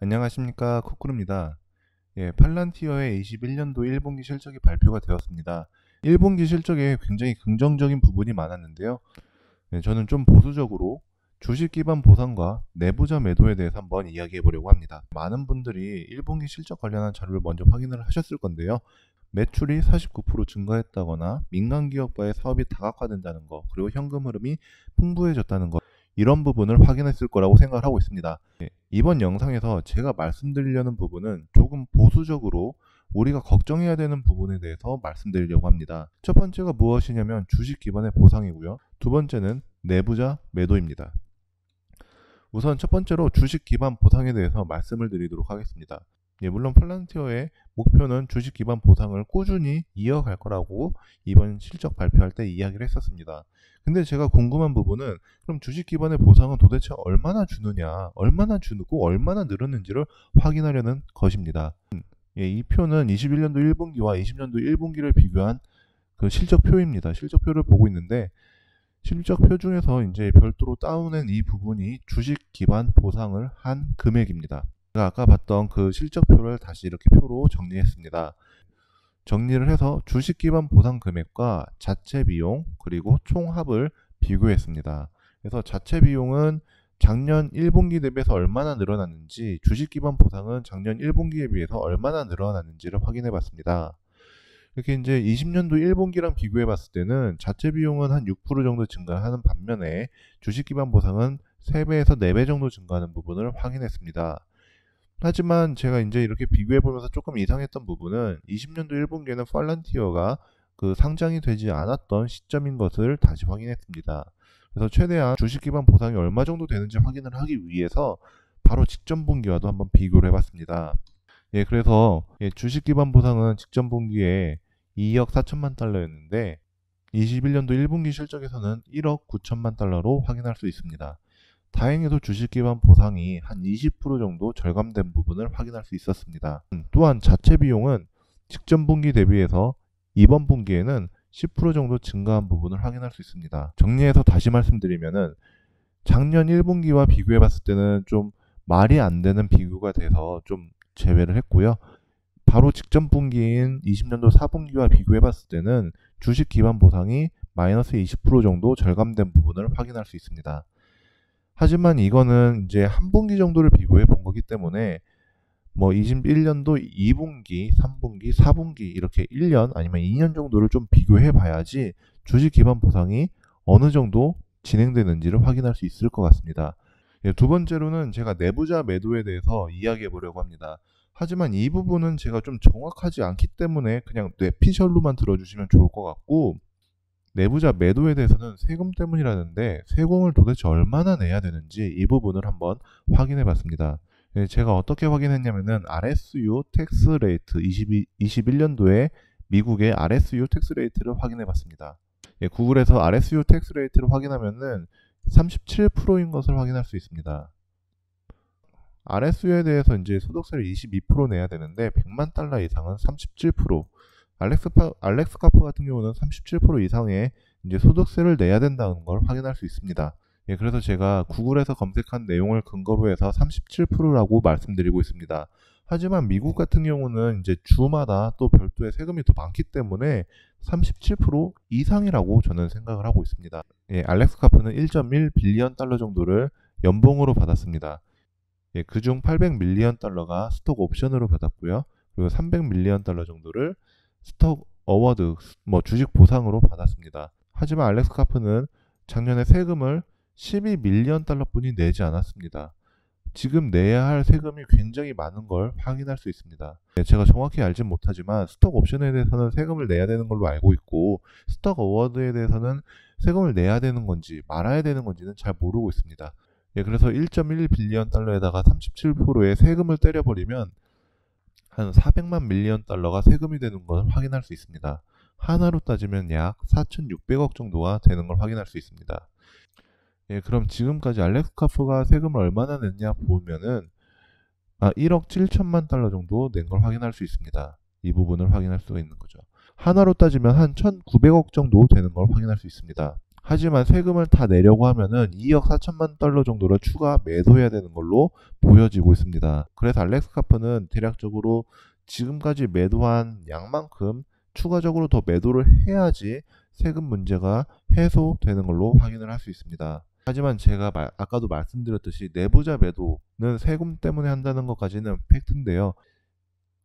안녕하십니까, 쿠쿠루입니다. 팔란티어의 21년도 1분기 실적이 발표가 되었습니다. 1분기 실적에 굉장히 긍정적인 부분이 많았는데요. 저는 좀 보수적으로 주식 기반 보상과 내부자 매도에 대해서 한번 이야기해 보려고 합니다. 많은 분들이 1분기 실적 관련한 자료를 먼저 확인을 하셨을 건데요. 매출이 49% 증가했다거나 민간 기업과의 사업이 다각화된다는 것, 그리고 현금 흐름이 풍부해졌다는 것, 이런 부분을 확인했을 거라고 생각을 하고 있습니다. 이번 영상에서 제가 말씀드리려는 부분은 조금 보수적으로 우리가 걱정해야 되는 부분에 대해서 말씀드리려고 합니다. 첫 번째가 무엇이냐면 주식 기반의 보상이고요. 두 번째는 내부자 매도입니다. 우선 첫 번째로 주식 기반 보상에 대해서 말씀을 드리도록 하겠습니다. 물론 팔란티어의 목표는 주식 기반 보상을 꾸준히 이어갈 거라고 이번 실적 발표할 때 이야기를 했었습니다. 근데 제가 궁금한 부분은 그럼 주식 기반의 보상은 도대체 얼마나 주느냐, 얼마나 주고 얼마나 늘었는지를 확인하려는 것입니다. 이 표는 21년도 1분기와 20년도 1분기를 비교한 그 실적표입니다. 실적표를 보고 있는데 실적표 중에서 이제 별도로 따오는 이 부분이 주식 기반 보상을 한 금액입니다. 제가 아까 봤던 그 실적표를 다시 이렇게 표로 정리했습니다. 정리를 해서 주식 기반 보상 금액과 자체 비용 그리고 총합을 비교했습니다. 그래서 자체 비용은 작년 1분기 대비해서 얼마나 늘어났는지, 주식 기반 보상은 작년 1분기에 비해서 얼마나 늘어났는지를 확인해 봤습니다. 이렇게 이제 20년도 1분기랑 비교해 봤을 때는 자체 비용은 한 6% 정도 증가하는 반면에 주식 기반 보상은 3배에서 4배 정도 증가하는 부분을 확인했습니다. 하지만 제가 이제 이렇게 비교해 보면서 조금 이상했던 부분은 20년도 1분기에는 팔란티어가 그 상장이 되지 않았던 시점인 것을 다시 확인했습니다. 그래서 최대한 주식 기반 보상이 얼마 정도 되는지 확인을 하기 위해서 바로 직전 분기와도 한번 비교를 해봤습니다. 그래서 주식 기반 보상은 직전 분기에 2억 4천만 달러였는데 21년도 1분기 실적에서는 1억 9천만 달러로 확인할 수 있습니다. 다행히도 주식 기반 보상이 한 20% 정도 절감된 부분을 확인할 수 있었습니다. 또한 자체 비용은 직전 분기 대비해서 이번 분기에는 10% 정도 증가한 부분을 확인할 수 있습니다. 정리해서 다시 말씀드리면은 작년 1분기와 비교해 봤을 때는 좀 말이 안 되는 비교가 돼서 좀 제외를 했고요. 바로 직전 분기인 20년도 4분기와 비교해 봤을 때는 주식 기반 보상이 마이너스 20% 정도 절감된 부분을 확인할 수 있습니다. 하지만 이거는 이제 한 분기 정도를 비교해 본 거기 때문에 뭐 21년도 2분기, 3분기, 4분기 이렇게 1년 아니면 2년 정도를 좀 비교해 봐야지 주식 기반 보상이 어느 정도 진행되는지를 확인할 수 있을 것 같습니다. 두 번째로는 제가 내부자 매도에 대해서 이야기해 보려고 합니다. 하지만 이 부분은 제가 좀 정확하지 않기 때문에 그냥 뇌피셜로만 들어주시면 좋을 것 같고, 내부자 매도에 대해서는 세금 때문이라는데 세금을 도대체 얼마나 내야 되는지 이 부분을 한번 확인해 봤습니다. 제가 어떻게 확인했냐면은 RSU 텍스 레이트 21년도에 미국의 RSU 텍스 레이트를 확인해 봤습니다. 구글에서 RSU 텍스 레이트를 확인하면은 37%인 것을 확인할 수 있습니다. RSU에 대해서 이제 소득세를 22% 내야 되는데 100만 달러 이상은 37%, 알렉스카프 같은 경우는 37% 이상의 이제 소득세를 내야 된다는 걸 확인할 수 있습니다. 그래서 제가 구글에서 검색한 내용을 근거로 해서 37%라고 말씀드리고 있습니다. 하지만 미국 같은 경우는 이제 주마다 또 별도의 세금이 더 많기 때문에 37% 이상이라고 저는 생각을 하고 있습니다. 알렉스카프는 1.1 빌리언 달러 정도를 연봉으로 받았습니다. 그중 800밀리언 달러가 스톡 옵션으로 받았고요. 그리고 300밀리언 달러 정도를 스톡 어워드, 주식 보상으로 받았습니다. 하지만 알렉스카프는 작년에 세금을 12밀리언 달러뿐이 내지 않았습니다. 지금 내야 할 세금이 굉장히 많은 걸 확인할 수 있습니다. 제가 정확히 알진 못하지만 스톡 옵션에 대해서는 세금을 내야 되는 걸로 알고 있고, 스톡 어워드에 대해서는 세금을 내야 되는 건지 말아야 되는 건지는 잘 모르고 있습니다. 그래서 1.1 빌리언 달러에다가 37%의 세금을 때려버리면 한 400만 밀리언 달러가 세금이 되는 것을 확인할 수 있습니다. 하나로 따지면 약 4,600억 정도가 되는 걸 확인할 수 있습니다. 그럼 지금까지 알렉스카프가 세금을 얼마나 냈냐 보면은 1억 7천만 달러 정도 낸 걸 확인할 수 있습니다. 이 부분을 확인할 수가 있는 거죠. 하나로 따지면 한 1,900억 정도 되는 걸 확인할 수 있습니다. 하지만 세금을 다 내려고 하면은 2억 4천만 달러 정도를 추가 매도해야 되는 걸로 보여지고 있습니다. 그래서 알렉스 카프는 대략적으로 지금까지 매도한 양만큼 추가적으로 더 매도를 해야지 세금 문제가 해소되는 걸로 확인을 할 수 있습니다. 하지만 제가 아까도 말씀드렸듯이 내부자 매도는 세금 때문에 한다는 것까지는 팩트인데요.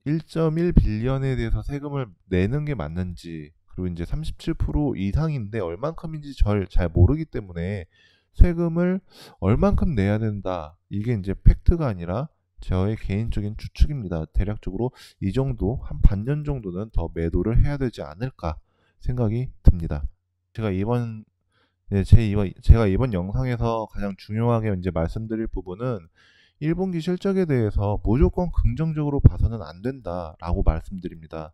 1.1 빌리언에 대해서 세금을 내는 게 맞는지, 그리고 이제 37% 이상인데 얼만큼인지 잘 모르기 때문에 세금을 얼만큼 내야 된다, 이게 이제 팩트가 아니라 저의 개인적인 추측입니다. 대략적으로 이 정도, 한 반년 정도는 더 매도를 해야 되지 않을까 생각이 듭니다. 제가 이번 제가 이번 영상에서 가장 중요하게 이제 말씀드릴 부분은 1분기 실적에 대해서 무조건 긍정적으로 봐서는 안 된다라고 말씀드립니다.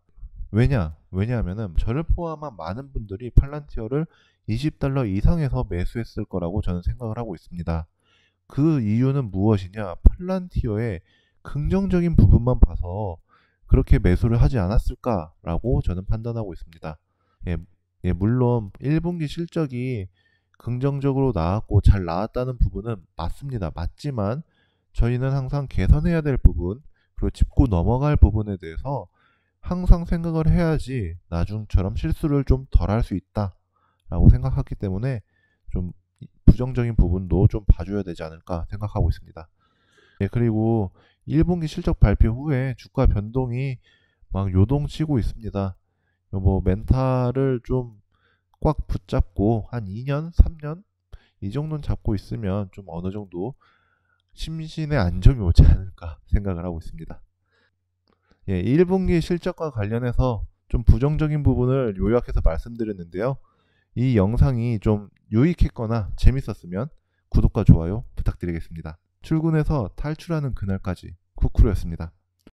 왜냐하면은 저를 포함한 많은 분들이 팔란티어를 20달러 이상에서 매수했을 거라고 저는 생각을 하고 있습니다. 그 이유는 무엇이냐? 팔란티어의 긍정적인 부분만 봐서 그렇게 매수를 하지 않았을까라고 저는 판단하고 있습니다. 물론 1분기 실적이 긍정적으로 나왔고 잘 나왔다는 부분은 맞습니다. 맞지만 저희는 항상 개선해야 될 부분, 그리고 짚고 넘어갈 부분에 대해서 항상 생각을 해야지 나중처럼 실수를 좀 덜 할 수 있다라고 생각하기 때문에 좀 부정적인 부분도 좀 봐줘야 되지 않을까 생각하고 있습니다. 그리고 1분기 실적 발표 후에 주가 변동이 막 요동치고 있습니다. 뭐 멘탈을 좀 꽉 붙잡고 한 2년, 3년 이 정도는 잡고 있으면 좀 어느 정도 심신의 안정이 오지 않을까 생각을 하고 있습니다. 1분기 실적과 관련해서 좀 부정적인 부분을 요약해서 말씀드렸는데요. 이 영상이 좀 유익했거나 재밌었으면 구독과 좋아요 부탁드리겠습니다. 출근해서 탈출하는 그날까지 쿠쿠루였습니다.